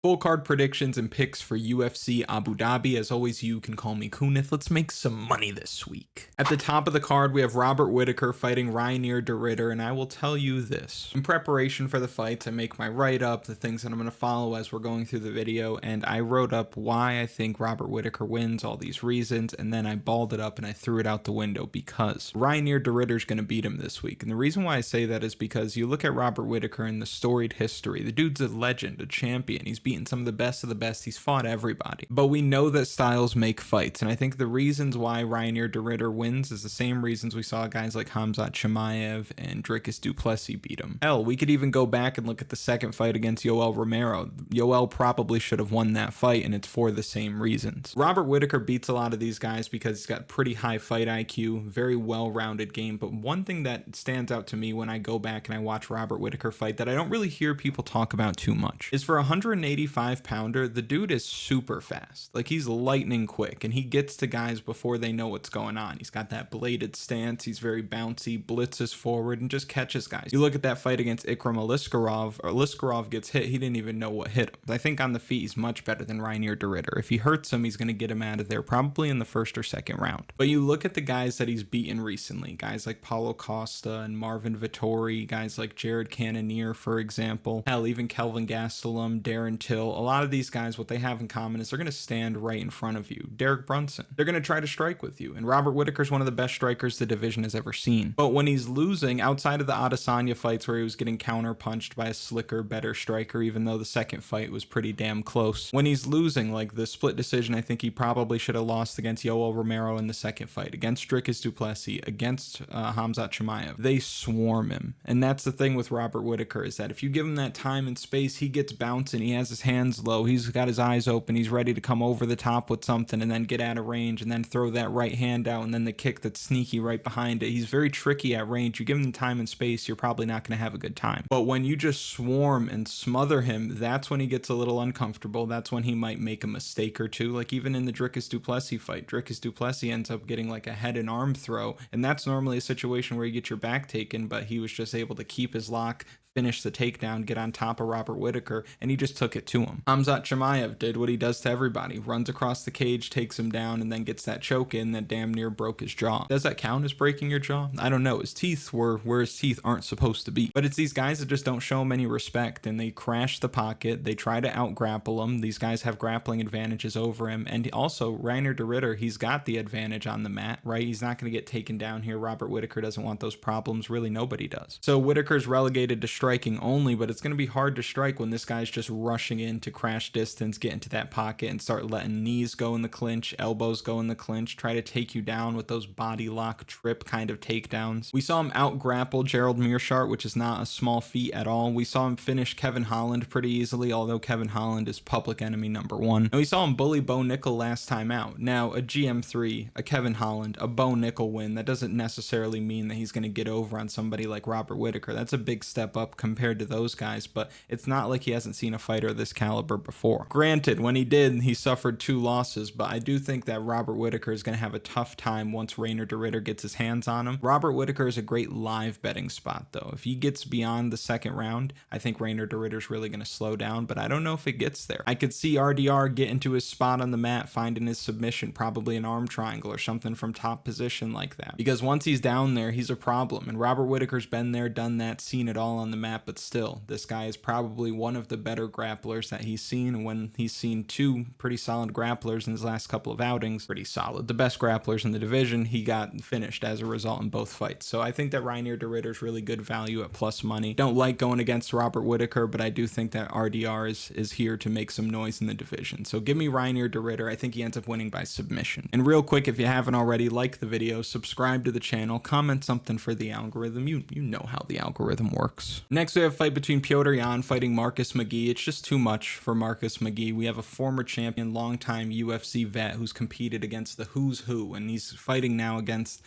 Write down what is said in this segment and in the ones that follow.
Full card predictions and picks for UFC Abu Dhabi. As always, you can call me Kunith. Let's make some money this week. At the top of the card, we have Robert Whittaker fighting Reinier de Ridder, and I will tell you this. In preparation for the fights, I make my write-up, the things that I'm going to follow as we're going through the video, and I wrote up why I think Robert Whittaker wins, all these reasons, and then I balled it up and I threw it out the window because Reinier de Ridder's going to beat him this week. And the reason why I say that is because you look at Robert Whittaker in the storied history. The dude's a legend, a champion. He's beaten some of the best. He's fought everybody. But we know that styles make fights, and I think the reasons why Reinier de Ridder wins is the same reasons we saw guys like Khamzat Chimaev and Dricus du Plessis beat him. Hell, we could even go back and look at the second fight against Yoel Romero. Yoel probably should have won that fight, and it's for the same reasons. Robert Whittaker beats a lot of these guys because he's got pretty high fight IQ, very well-rounded game, but one thing that stands out to me when I go back and I watch Robert Whittaker fight that I don't really hear people talk about too much is for a 185-pounder, the dude is super fast. Like, he's lightning quick, and he gets to guys before they know what's going on. He's got that bladed stance, he's very bouncy, blitzes forward, and just catches guys. You look at that fight against Ikram Aliskerov gets hit, he didn't even know what hit him. I think on the feet, he's much better than Reinier de Ridder. If he hurts him, he's going to get him out of there, probably in the first or second round. But you look at the guys that he's beaten recently, guys like Paulo Costa and Marvin Vettori, guys like Jared Cannonier, for example, hell, even Kelvin Gastelum, Darren Till. A lot of these guys, what they have in common is they're going to stand right in front of you. Derek Brunson, they're going to try to strike with you. And Robert Whittaker's one of the best strikers the division has ever seen. But when he's losing, outside of the Adesanya fights where he was getting counter punched by a slicker, better striker, even though the second fight was pretty damn close, when he's losing, like the split decision, I think he probably should have lost against Yoel Romero in the second fight, against Dricus du Plessis, against Khamzat Chimaev. They swarm him. And that's the thing with Robert Whittaker, is that if you give him that time and space, he gets bouncing, he has his hands low, he's got his eyes open, he's ready to come over the top with something and then get out of range and then throw that right hand out and then the kick that's sneaky right behind it. He's very tricky at range. You give him time and space, you're probably not going to have a good time. But when you just swarm and smother him, that's when he gets a little uncomfortable. That's when he might make a mistake or two. Like even in the Dricus du Plessis fight, Dricus du Plessis ends up getting like a head and arm throw, and that's normally a situation where you get your back taken, but he was just able to keep his lock, finish the takedown, get on top of Robert Whittaker, and he just took it to him. Khamzat Chimaev did what he does to everybody, runs across the cage, takes him down, and then gets that choke in that damn near broke his jaw. Does that count as breaking your jaw? I don't know. His teeth were where his teeth aren't supposed to be. But it's these guys that just don't show him any respect, and they crash the pocket, they try to out-grapple him. These guys have grappling advantages over him, and also, Reinier de Ridder, he's got the advantage on the mat, right? He's not going to get taken down here. Robert Whittaker doesn't want those problems. Really, nobody does. So Whittaker's relegated to striking only, but it's going to be hard to strike when this guy's just rushing in to crash distance, get into that pocket, and start letting knees go in the clinch, elbows go in the clinch, try to take you down with those body lock trip kind of takedowns. We saw him out-grapple Gerald Meerschaert, which is not a small feat at all. We saw him finish Kevin Holland pretty easily, although Kevin Holland is public enemy #1. And we saw him bully Bo Nickel last time out. Now, a GM3, a Kevin Holland, a Bo Nickel win, that doesn't necessarily mean that he's going to get over on somebody like Robert Whittaker. That's a big step up compared to those guys, but it's not like he hasn't seen a fighter of this caliber before. Granted, when he did, he suffered 2 losses, but I do think that Robert Whittaker is going to have a tough time once Reinier de Ridder gets his hands on him. Robert Whittaker is a great live betting spot, though. If he gets beyond the second round, I think Reinier de Ridder is really going to slow down, but I don't know if it gets there. I could see RDR get into his spot on the mat, finding his submission, probably an arm triangle or something from top position like that, because once he's down there, he's a problem, and Robert Whittaker's been there, done that, seen it all on the mat, but still, this guy is probably one of the better grapplers that he's seen, and when he's seen 2 pretty solid grapplers in his last couple of outings, pretty solid, the best grapplers in the division, he got finished as a result in both fights. So I think that Reinier de Ridder is really good value at plus money. Don't like going against Robert Whittaker, but I do think that RDR is here to make some noise in the division. So give me Reinier de Ridder. I think he ends up winning by submission. And real quick, if you haven't already, like the video, subscribe to the channel, comment something for the algorithm. You know how the algorithm works. Next, we have a fight between Petr Yan fighting Marcus McGhee. It's just too much for Marcus McGhee. We have a former champion, longtime UFC vet who's competed against the who's who, and he's fighting now against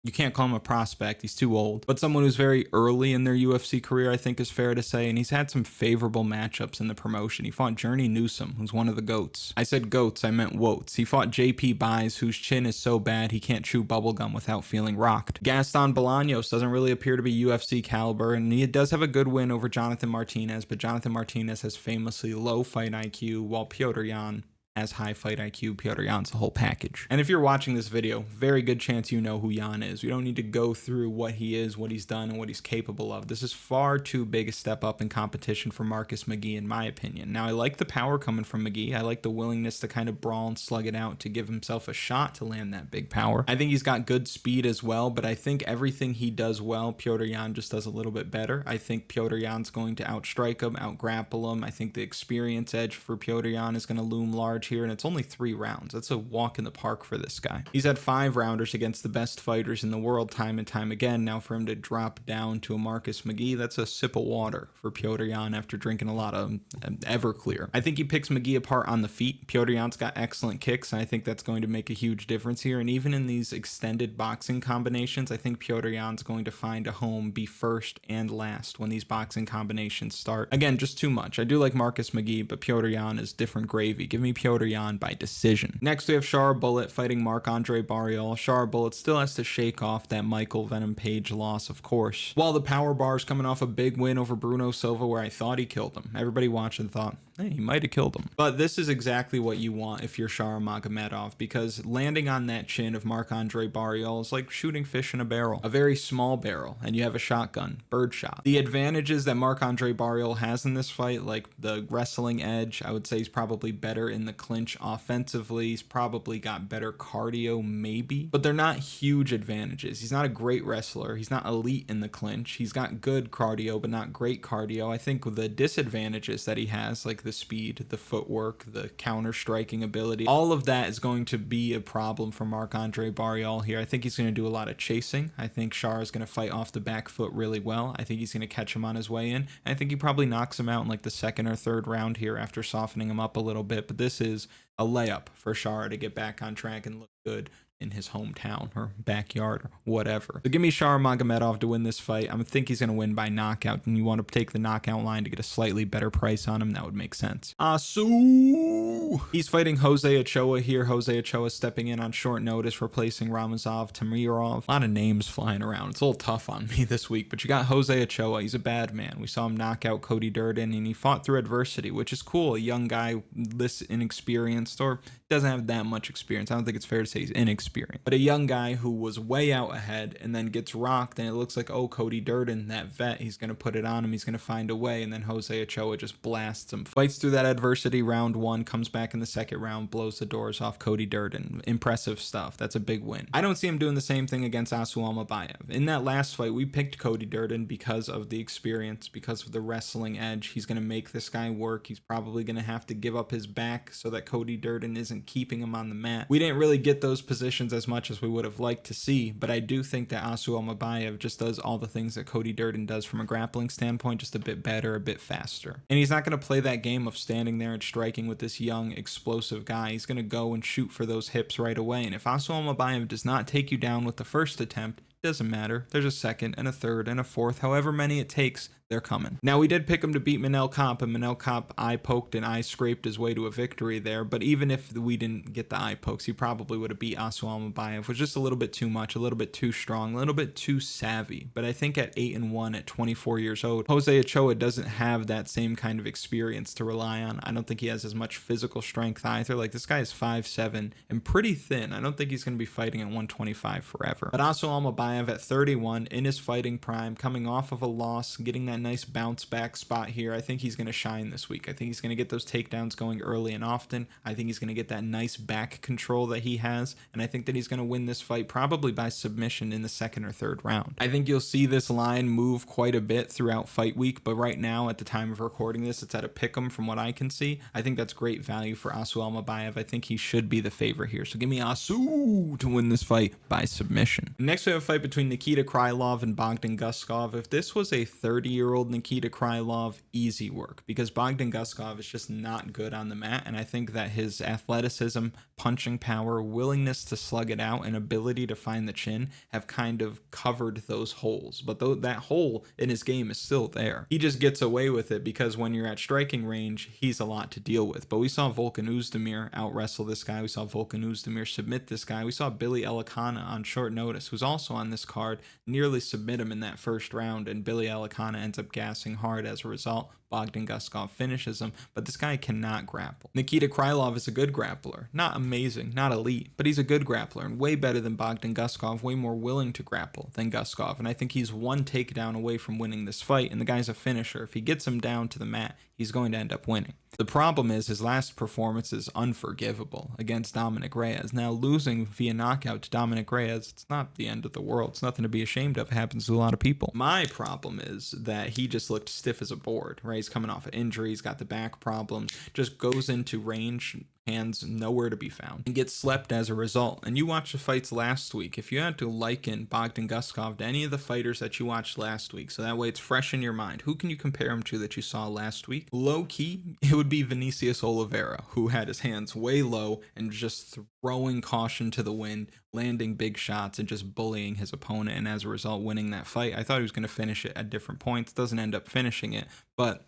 You can't call him a prospect. He's too old. But someone who's very early in their UFC career, I think is fair to say. And he's had some favorable matchups in the promotion. He fought Journey Newsome, who's one of the GOATs. I said GOATs, I meant WOATs. He fought JP Buys, whose chin is so bad he can't chew bubblegum without feeling rocked. Gaston Bolaños doesn't really appear to be UFC caliber, and he does have a good win over Jonathan Martinez, but Jonathan Martinez has famously low fight IQ, while Petr Yan has high fight IQ. Petr Yan's the whole package. And if you're watching this video, very good chance you know who Yan is. We don't need to go through what he is, what he's done, and what he's capable of. This is far too big a step up in competition for Marcus McGhee, in my opinion. Now, I like the power coming from McGhee. I like the willingness to kind of brawl and slug it out to give himself a shot to land that big power. I think he's got good speed as well, but I think everything he does well, Petr Yan just does a little bit better. I think Petr Yan's going to outstrike him, outgrapple him. I think the experience edge for Petr Yan is going to loom large here, and it's only 3 rounds. That's a walk in the park for this guy. He's had 5 rounders against the best fighters in the world time and time again. Now for him to drop down to a Marcus McGhee, that's a sip of water for Petr Yan after drinking a lot of Everclear. I think he picks McGhee apart on the feet. Petr Yan's got excellent kicks, and I think that's going to make a huge difference here. And even in these extended boxing combinations, I think Petr Yan's going to find a home, be first and last when these boxing combinations start. Again, just too much. I do like Marcus McGhee, but Petr Yan is different gravy. Give me Petr Yan by decision. Next, we have Shara Bullet fighting Marc-Andre Barriault. Shara Bullet still has to shake off that Michael Venom Page loss, of course. While the power bar is coming off a big win over Bruno Silva, where I thought he killed him. Everybody watching thought, hey, he might have killed him. But this is exactly what you want if you're Shara Magomedov, because landing on that chin of Marc-Andre Barriault is like shooting fish in a barrel, a very small barrel, and you have a shotgun, birdshot. The advantages that Marc-Andre Barriault has in this fight, like the wrestling edge, I would say he's probably better in the clinch offensively. He's probably got better cardio, maybe, but they're not huge advantages. He's not a great wrestler. He's not elite in the clinch. He's got good cardio, but not great cardio. I think the disadvantages that he has, like the speed, the footwork, the counter striking ability, all of that is going to be a problem for Marc-Andre Barriault here. I think he's going to do a lot of chasing. I think Shara is going to fight off the back foot really well. I think he's going to catch him on his way in. And I think he probably knocks him out in like the 2nd or 3rd round here after softening him up a little bit. But this is a layup for Shara to get back on track and look good in his hometown or backyard or whatever. So give me Shara Magomedov to win this fight. I think he's going to win by knockout, and you want to take the knockout line to get a slightly better price on him. That would make sense. Asu! He's fighting Jose Ochoa here. Jose Ochoa stepping in on short notice, replacing Ramazov Tamirov. A lot of names flying around. It's a little tough on me this week, but you got Jose Ochoa. He's a bad man. We saw him knock out Cody Durden, and he fought through adversity, which is cool. A young guy, this inexperienced, or doesn't have that much experience. I don't think it's fair to say he's inexperienced, but a young guy who was way out ahead and then gets rocked, and it looks like, oh, Cody Durden, that vet, he's going to put it on him, he's going to find a way, and then Jose Ochoa just blasts him. Fights through that adversity, round 1, comes back in the 2nd round, blows the doors off Cody Durden. Impressive stuff. That's a big win. I don't see him doing the same thing against Almabayev. In that last fight, we picked Cody Durden because of the experience, because of the wrestling edge. He's going to make this guy work. He's probably going to have to give up his back so that Cody Durden isn't keeping him on the mat. We didn't really get those positions as much as we would have liked to see, but I do think that Almabayev just does all the things that Cody Durden does from a grappling standpoint, just a bit better, a bit faster. And he's not going to play that game of standing there and striking with this young, explosive guy. He's going to go and shoot for those hips right away. And if Almabayev does not take you down with the first attempt, doesn't matter. There's a 2nd and a 3rd and a 4th, however many it takes, they're coming. Now, we did pick him to beat Manel Kape, and Manel Kape eye poked and eye scraped his way to a victory there, but even if we didn't get the eye pokes, he probably would have beat Almabayev. Was just a little bit too much, a little bit too strong, a little bit too savvy. But I think at 8-1 at 24 years old, Jose Ochoa doesn't have that same kind of experience to rely on. I don't think he has as much physical strength either. Like, this guy is 5'7" and pretty thin. I don't think he's going to be fighting at 125 forever. But Almabayev at 31, in his fighting prime, coming off of a loss, getting that nice bounce back spot here. I think he's going to shine this week. I think he's going to get those takedowns going early and often. I think he's going to get that nice back control that he has, and I think that he's going to win this fight probably by submission in the 2nd or 3rd round. I think you'll see this line move quite a bit throughout fight week, but right now, at the time of recording this, it's at a pick'em from what I can see. I think that's great value for Almabayev. I think he should be the favorite here. So give me Asu to win this fight by submission. Next, we have a fight fight between Nikita Krylov and Bogdan Guskov. If this was a 30-year-old Nikita Krylov, easy work, because Bogdan Guskov is just not good on the mat, and I think that his athleticism, punching power, willingness to slug it out, and ability to find the chin have kind of covered those holes. But though that hole in his game is still there, he just gets away with it because when you're at striking range, he's a lot to deal with. But we saw Volkan Oezdemir out wrestle this guy. We saw Volkan Oezdemir submit this guy. We saw Billy Elekana on short notice, who's also on this card, nearly submit him in that first round, and Billy Elekana ends up gassing hard as a result. Bogdan Guskov finishes him, but this guy cannot grapple. Nikita Krylov is a good grappler. Not amazing, not elite, but he's a good grappler and way better than Bogdan Guskov, way more willing to grapple than Guskov, and I think he's one takedown away from winning this fight, and the guy's a finisher. If he gets him down to the mat, he's going to end up winning. The problem is his last performance is unforgivable against Dominic Reyes. Now, losing via knockout to Dominic Reyes, it's not the end of the world. It's nothing to be ashamed of. It happens to a lot of people. My problem is that he just looked stiff as a board, right? He's coming off an injury. He's got the back problems, just goes into range, hands nowhere to be found, and gets slept as a result. And you watched the fights last week. If you had to liken Bogdan Guskov to any of the fighters that you watched last week, so that way it's fresh in your mind, who can you compare him to that you saw last week? Low key, it would be Vinicius Oliveira, who had his hands way low and just throwing caution to the wind, landing big shots, and just bullying his opponent, and as a result winning that fight. I thought he was going to finish it at different points. Doesn't end up finishing it, but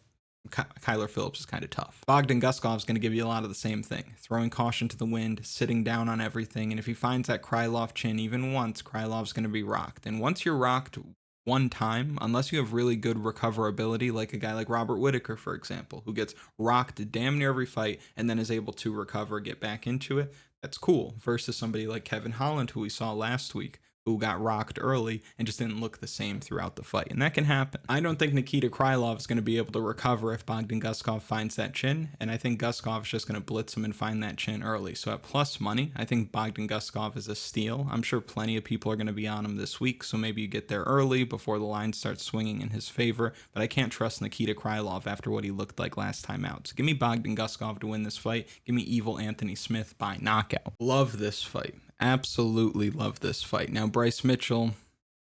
Kyler Phillips is kind of tough. Bogdan Guskov is going to give you a lot of the same thing, throwing caution to the wind, sitting down on everything, and if he finds that Krylov chin even once, Krylov's going to be rocked. And once you're rocked one time, unless you have really good recoverability, like a guy like Robert Whittaker, for example, who gets rocked damn near every fight and then is able to recover, get back into it, that's cool, versus somebody like Kevin Holland, who we saw last week, who got rocked early and just didn't look the same throughout the fight. And that can happen. I don't think Nikita Krylov is going to be able to recover if Bogdan Guskov finds that chin, and I think Guskov is just going to blitz him and find that chin early. So at plus money, I think Bogdan Guskov is a steal. I'm sure plenty of people are going to be on him this week, so maybe you get there early before the line starts swinging in his favor, but I can't trust Nikita Krylov after what he looked like last time out. So give me Bogdan Guskov to win this fight. Give me Evil Anthony Smith by knockout. Love this fight. Absolutely love this fight. Now, Bryce Mitchell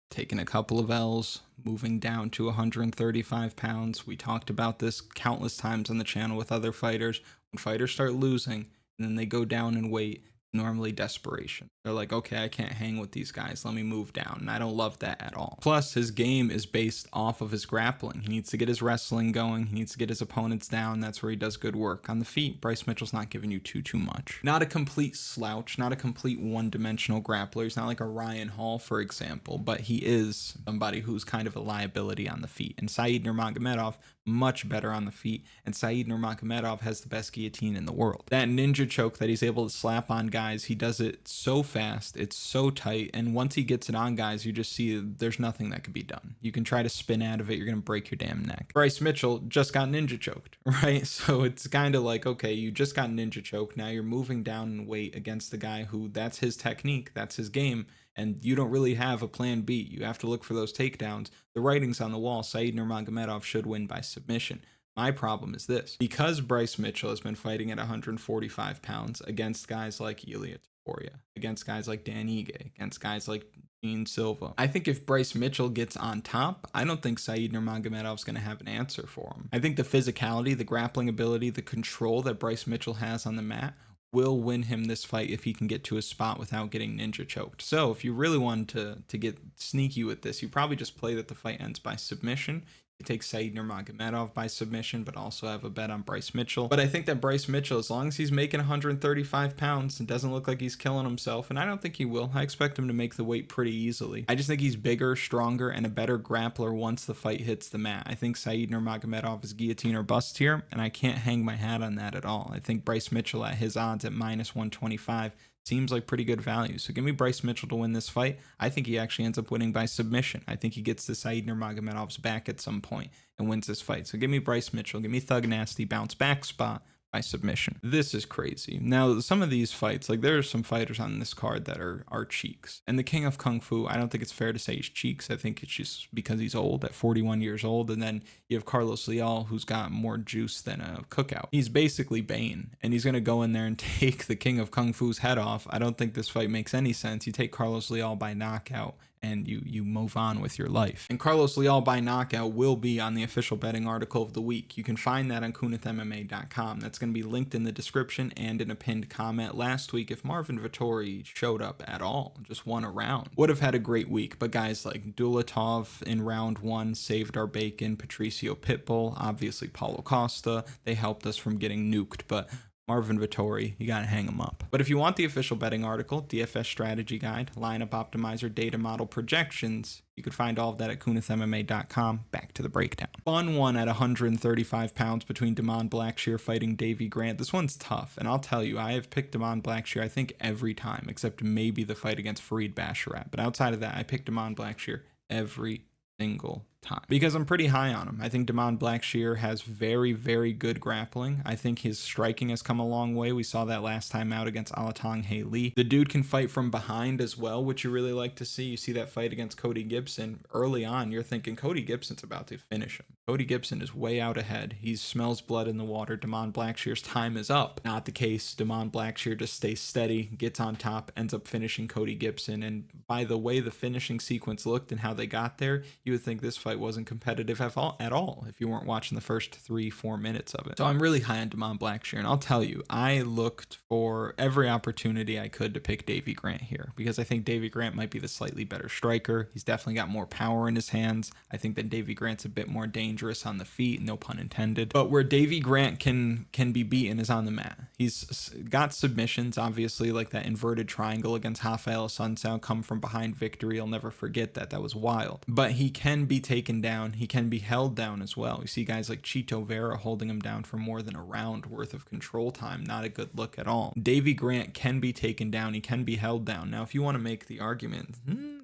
taking a couple of L's, moving down to 135 pounds. We talked about this countless times on the channel with other fighters. When fighters start losing and then they go down in weight, normally desperation. They're like, okay, I can't hang with these guys. Let me move down. And I don't love that at all. Plus, his game is based off of his grappling. He needs to get his wrestling going. He needs to get his opponents down. That's where he does good work. On the feet, Bryce Mitchell's not giving you too much. Not a complete slouch, not a complete one-dimensional grappler. He's not like a Ryan Hall, for example, but he is somebody who's kind of a liability on the feet. And Said Nurmagomedov, much better on the feet, and Said Nurmagomedov has the best guillotine in the world. That ninja choke that he's able to slap on guys, he does it so fast, it's so tight, and once he gets it on guys, you just see there's nothing that can be done. You can try to spin out of it, you're gonna break your damn neck. Bryce Mitchell just got ninja choked, right? So it's kind of like, okay, you just got ninja choked, now you're moving down in weight against the guy who, that's his technique, that's his game, and you don't really have a plan B. You have to look for those takedowns. The writing's on the wall. Said Nurmagomedov should win by submission. My problem is this. Because Bryce Mitchell has been fighting at 145 pounds against guys like Ilia Topuria, against guys like Dan Ige, against guys like Gene Silva, I think if Bryce Mitchell gets on top, I don't think Said Nurmagomedov's going to have an answer for him. I think the physicality, the grappling ability, the control that Bryce Mitchell has on the mat will win him this fight if he can get to a spot without getting ninja choked. So if you really wanted to get sneaky with this, you probably just play that the fight ends by submission. You take Said Nurmagomedov by submission, but also have a bet on Bryce Mitchell. But I think that Bryce Mitchell, as long as he's making 135 pounds and doesn't look like he's killing himself, and I don't think he will, I expect him to make the weight pretty easily. I just think he's bigger, stronger, and a better grappler once the fight hits the mat. I think Said Nurmagomedov is guillotine or bust here, and I can't hang my hat on that at all. I think Bryce Mitchell at his odds at minus 125 seems like pretty good value. So give me Bryce Mitchell to win this fight. I think he actually ends up winning by submission. I think he gets to Said Nurmagomedov's back at some point and wins this fight. So give me Bryce Mitchell. Give me Thug Nasty bounce back spot by submission. This is crazy. Now, some of these fights, like there are some fighters on this card that are cheeks. And the King of Kung Fu, I don't think it's fair to say he's cheeks. I think it's just because he's old, at 41 years old. And then you have Carlos Leal, who's got more juice than a cookout. He's basically Bane, and he's going to go in there and take the King of Kung Fu's head off. I don't think this fight makes any sense. You take Carlos Leal by knockout, and you move on with your life. And Carlos Leal by knockout will be on the official betting article of the week. You can find that on KunithMMA.com. That's going to be linked in the description and in a pinned comment. Last week, if Marvin Vettori showed up at all, just won a round, would have had a great week. But guys like Dulatov in round 1 saved our bacon. Patricio Pitbull, obviously Paulo Costa, they helped us from getting nuked. But Marvin Vettori, you gotta hang him up. But if you want the official betting article, DFS strategy guide, lineup optimizer, data model projections, you could find all of that at KunithMMA.com. Back to the breakdown. Fun one at 135 pounds between Damon Blackshear fighting Davey Grant. This one's tough, and I'll tell you, I have picked Damon Blackshear, I think, every time, except maybe the fight against Farid Basharat. But outside of that, I picked Damon Blackshear every single time because I'm pretty high on him. I think Damon Blackshear has very, very good grappling. I think his striking has come a long way. We saw that last time out against Alatong Lee. The dude can fight from behind as well, which you really like to see. You see that fight against Cody Gibson early on, you're thinking Cody Gibson's about to finish him. Cody Gibson is way out ahead. He smells blood in the water. Damon Blackshear's time is up. Not the case. Damon Blackshear just stays steady, gets on top, ends up finishing Cody Gibson. And by the way the finishing sequence looked and how they got there, you would think this fight wasn't competitive at all if you weren't watching the first 3-4 minutes of it. So I'm really high on Damon Blackshear, and I'll tell you, I looked for every opportunity I could to pick Davey Grant here because I think Davey Grant might be the slightly better striker. He's definitely got more power in his hands. I think that Davey Grant's a bit more dangerous on the feet, no pun intended. But where Davey Grant can be beaten is on the mat. He's got submissions, obviously, like that inverted triangle against Rafael Sunsao, come from behind victory. I'll never forget that. That was wild. But he can be taken down. He can be held down as well. You see guys like Chito Vera holding him down for more than a round worth of control time. Not a good look at all. Davey Grant can be taken down. He can be held down. Now, if you want to make the argument,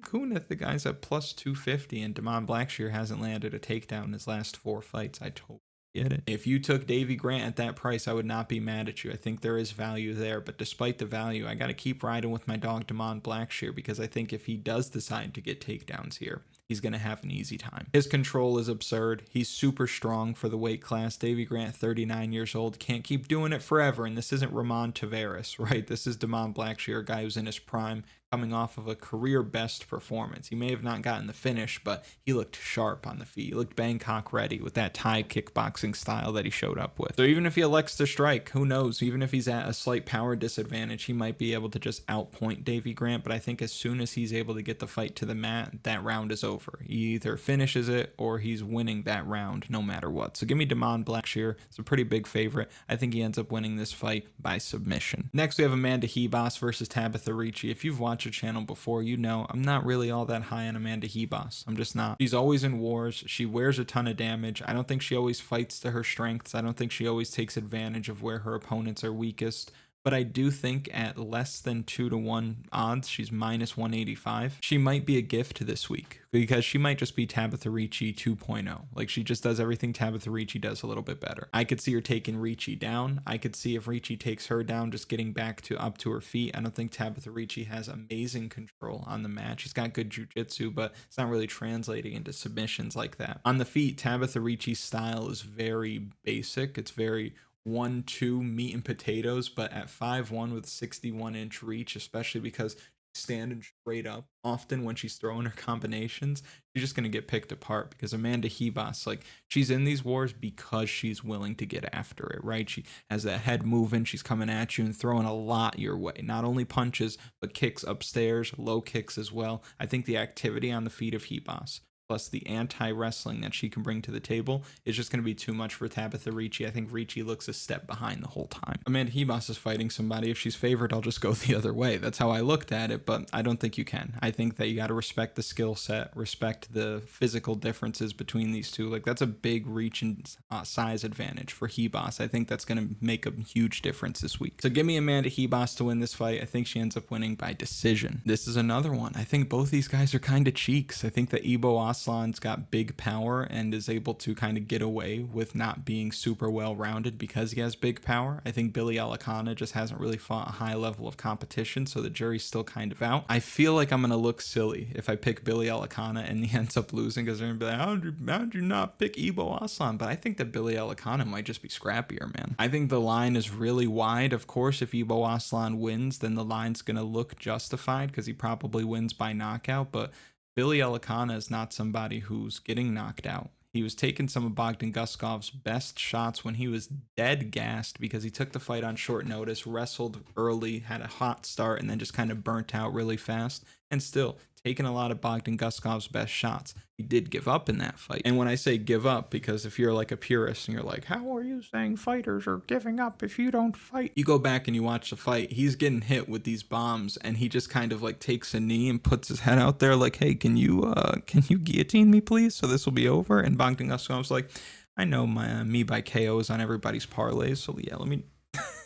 Kunith, the guy's at plus 250, and Damon Blackshear hasn't landed a takedown in his last 4 fights. I totally get it. If you took Davey Grant at that price, I would not be mad at you. I think there is value there, but despite the value, I got to keep riding with my dog Damon Blackshear because I think if he does decide to get takedowns here, he's going to have an easy time. His control is absurd. He's super strong for the weight class. Davey Grant, 39 years old, can't keep doing it forever. And this isn't Ramon Tavares, right? This is Damon Blackshear, a guy who's in his prime, coming off of a career best performance. He may have not gotten the finish, but he looked sharp on the feet. He looked Bangkok ready with that Thai kickboxing style that he showed up with. So even if he elects to strike, who knows? Even if he's at a slight power disadvantage, he might be able to just outpoint Davey Grant. But I think as soon as he's able to get the fight to the mat, that round is over. He either finishes it or he's winning that round no matter what. So give me Damon Blackshear. It's a pretty big favorite. I think he ends up winning this fight by submission. Next, we have Amanda Ribas versus Tabatha Ricci. If you've watched your channel before, you know I'm not really all that high on Amanda Ribas. I'm just not. She's always in wars. She wears a ton of damage. I don't think she always fights to her strengths. I don't think she always takes advantage of where her opponents are weakest. But I do think at less than 2-to-1 odds, she's minus 185. She might be a gift this week because she might just be Tabatha Ricci 2.0. Like she just does everything Tabatha Ricci does a little bit better. I could see her taking Ricci down. I could see if Ricci takes her down, just getting back up to her feet. I don't think Tabatha Ricci has amazing control on the mat. She's got good jiu-jitsu, but it's not really translating into submissions like that. On the feet, Tabatha Ricci's style is very basic. It's very 1-2 meat and potatoes, but at 5'1" with 61-inch reach, especially because she's standing straight up often when she's throwing her combinations, she's just going to get picked apart because Amanda Ribas, like, she's in these wars because she's willing to get after it, right? She has that head moving, she's coming at you and throwing a lot your way, not only punches but kicks upstairs, low kicks as well. I think the activity on the feet of Ribas plus the anti-wrestling that she can bring to the table is just going to be too much for Tabatha Ricci. I think Ricci looks a step behind the whole time. Amanda Ribas is fighting somebody. If she's favored, I'll just go the other way. That's how I looked at it, but I don't think you can. I think that you got to respect the skill set, respect the physical differences between these two. Like, that's a big reach and size advantage for Ribas. I think that's going to make a huge difference this week. So give me Amanda Ribas to win this fight. I think she ends up winning by decision. This is another one. I think both these guys are kind of cheeks. I think that Aslan's got big power and is able to kind of get away with not being super well-rounded because he has big power. I think Billy Elekana just hasn't really fought a high level of competition, so the jury's still kind of out. I feel like I'm going to look silly if I pick Billy Elekana and he ends up losing because they're going to be like, how'd you not pick Aslan? But I think that Billy Elekana might just be scrappier, man. I think the line is really wide. Of course, if Aslan wins, then the line's going to look justified because he probably wins by knockout, but Billy Elekana is not somebody who's getting knocked out. He was taking some of Bogdan Guskov's best shots when he was dead gassed because he took the fight on short notice, wrestled early, had a hot start, and then just kind of burnt out really fast. And still, taking a lot of Bogdan Guskov's best shots. He did give up in that fight. And when I say give up, because if you're like a purist and you're like, how are you saying fighters are giving up if you don't fight? You go back and you watch the fight. He's getting hit with these bombs and he just kind of like takes a knee and puts his head out there like, hey, can you guillotine me please? So this will be over. And Bogdan Guskov's like, I know me by KO is on everybody's parlays. So yeah, let me...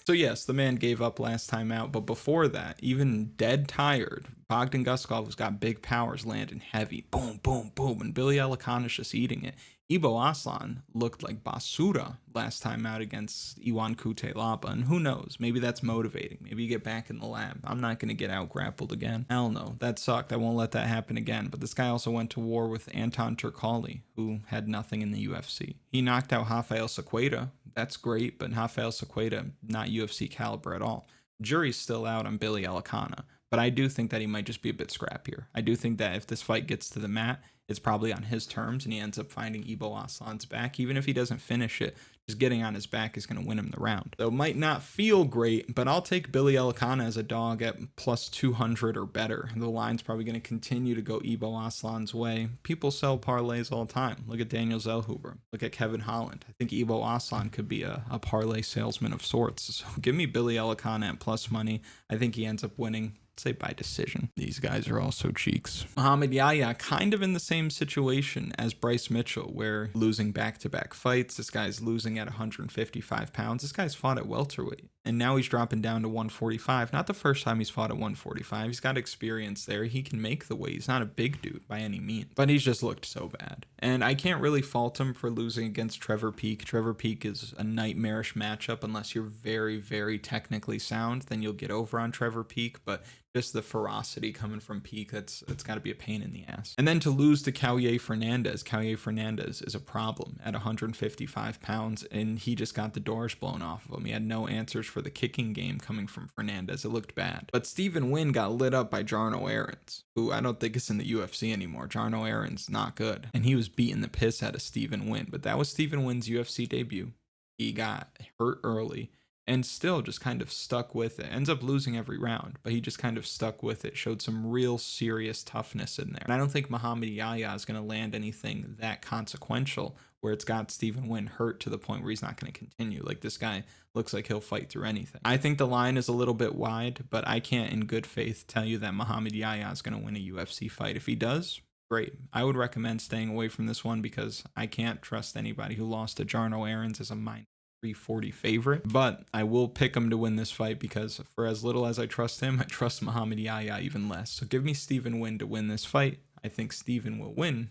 So yes, the man gave up last time out, but before that, even dead tired, Bogdan Guskov's got big powers landing heavy. Boom, boom, boom, and Billy Elekana's just eating it. Ibo Aslan looked like basura last time out against Iwan Kutelaba, and who knows, maybe that's motivating. Maybe you get back in the lab. I'm not going to get out grappled again. Hell no, that sucked. I won't let that happen again. But this guy also went to war with Anton Turkalj, who had nothing in the UFC. He knocked out Rafael Sequeira. That's great, but Rafael Sequeira, not UFC caliber at all. Jury's still out on Billy Elekana, but I do think that he might just be a bit scrappier. I do think that if this fight gets to the mat, it's probably on his terms, and he ends up finding Ibo Aslan's back. Even if he doesn't finish it, just getting on his back is going to win him the round. So it might not feel great, but I'll take Billy Elekana as a dog at plus 200 or better. The line's probably going to continue to go Ibo Aslan's way. People sell parlays all the time. Look at Daniel Zellhuber. Look at Kevin Holland. I think Ibo Aslan could be a parlay salesman of sorts. So give me Billy Elekana at plus money. I think he ends up winning, say by decision. These guys are also cheeks. Muhammad Yahya kind of in the same situation as Bryce Mitchell, where losing back-to-back fights. This guy's losing at 155 pounds. This guy's fought at welterweight, and now he's dropping down to 145. Not the first time he's fought at 145. He's got experience there. He can make the weight. He's not a big dude by any means, but he's just looked so bad. And I can't really fault him for losing against Trevor Peek. Trevor Peek is a nightmarish matchup unless you're very, very technically sound. Then you'll get over on Trevor Peek, but just the ferocity coming from Peek, it's got to be a pain in the ass. And then to lose to Callier Fernandez. Callier Fernandez is a problem at 155 pounds, and he just got the doors blown off of him. He had no answers for the kicking game coming from Fernandez. It looked bad. But Stephen Wynn got lit up by Jarno Aarons, who I don't think is in the UFC anymore. Jarno Aarons, not good. And he was beating the piss out of Stephen Wynn. But that was Stephen Wynn's UFC debut. He got hurt early and still just kind of stuck with it. Ends up losing every round, but he just kind of stuck with it, showed some real serious toughness in there. And I don't think Muhammad Yahya is going to land anything that consequential where it's got Stephen Wynn hurt to the point where he's not going to continue. Like, this guy looks like he'll fight through anything. I think the line is a little bit wide, but I can't in good faith tell you that Muhammad Yahya is going to win a UFC fight. If he does, great. I would recommend staying away from this one because I can't trust anybody who lost to Jarno Aarons as a minus 340 favorite, but I will pick him to win this fight because for as little as I trust him, I trust Muhammad Yahya even less. So give me Stephen Wynn to win this fight. I think Stephen will win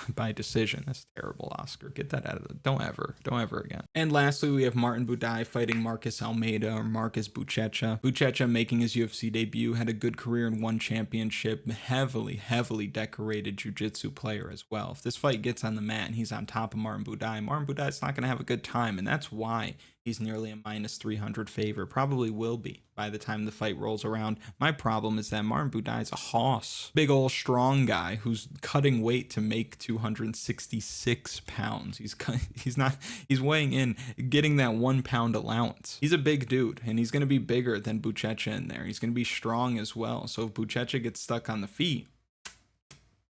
by decision. That's terrible, Oscar. Get that out of the... Don't ever again. And lastly, we have Martin Buday fighting Marcus Almeida or Marcus Buchecha. Buchecha making his UFC debut, had a good career in one championship, heavily decorated jiu-jitsu player as well. If this fight gets on the mat and he's on top of Martin Buday's not going to have a good time, and that's why he's nearly a minus 300 favorite. Probably will be by the time the fight rolls around. My problem is that Martin Buday's a hoss. Big old strong guy who's cutting weight to make 266 pounds. He's weighing in, getting that 1 pound allowance. He's a big dude, and he's going to be bigger than Buchecha in there. He's going to be strong as well. So if Buchecha gets stuck on the feet,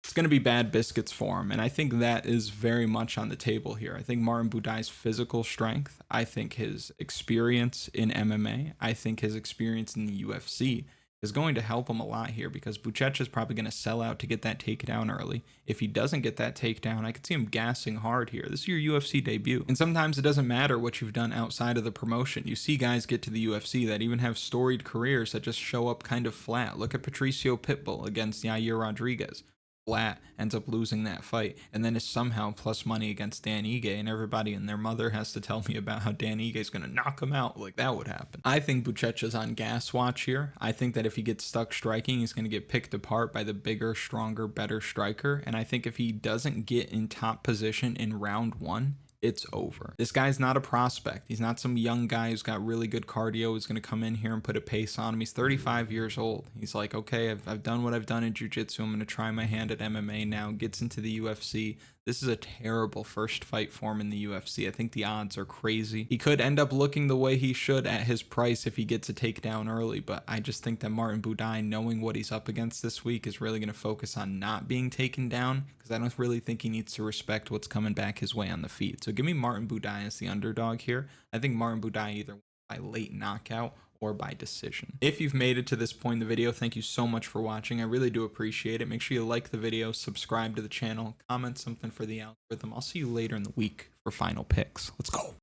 it's going to be bad biscuits for him, and I think that is very much on the table here. I think Martin Buday's physical strength, I think his experience in MMA, I think his experience in the UFC is going to help him a lot here because Buchecha is probably going to sell out to get that takedown early. If he doesn't get that takedown, I could see him gassing hard here. This is your UFC debut, and sometimes it doesn't matter what you've done outside of the promotion. You see guys get to the UFC that even have storied careers that just show up kind of flat. Look at Patricio Pitbull against Yair Rodriguez. Flat, ends up losing that fight, and then is somehow plus money against Dan Ige, and everybody and their mother has to tell me about how Dan Ige is going to knock him out. Like, that would happen. I think Buchecha's on gas watch here. I think that if he gets stuck striking, he's going to get picked apart by the bigger, stronger, better striker, and I think if he doesn't get in top position in round one, it's over. This guy's not a prospect. He's not some young guy who's got really good cardio, who's going to come in here and put a pace on him. He's 35 years old. He's like, okay, I've done what I've done in jiu-jitsu. I'm going to try my hand at MMA now. Gets into the UFC. This is a terrible first fight for him in the UFC. I think the odds are crazy. He could end up looking the way he should at his price if he gets a takedown early, but I just think that Martin Buday, knowing what he's up against this week, is really going to focus on not being taken down, because I don't really think he needs to respect what's coming back his way on the feet. So give me Martin Buday as the underdog here. I think Martin Buday either by late knockout or by decision. If you've made it to this point in the video, thank you so much for watching. I really do appreciate it. Make sure you like the video, subscribe to the channel, comment something for the algorithm. I'll see you later in the week for final picks. Let's go.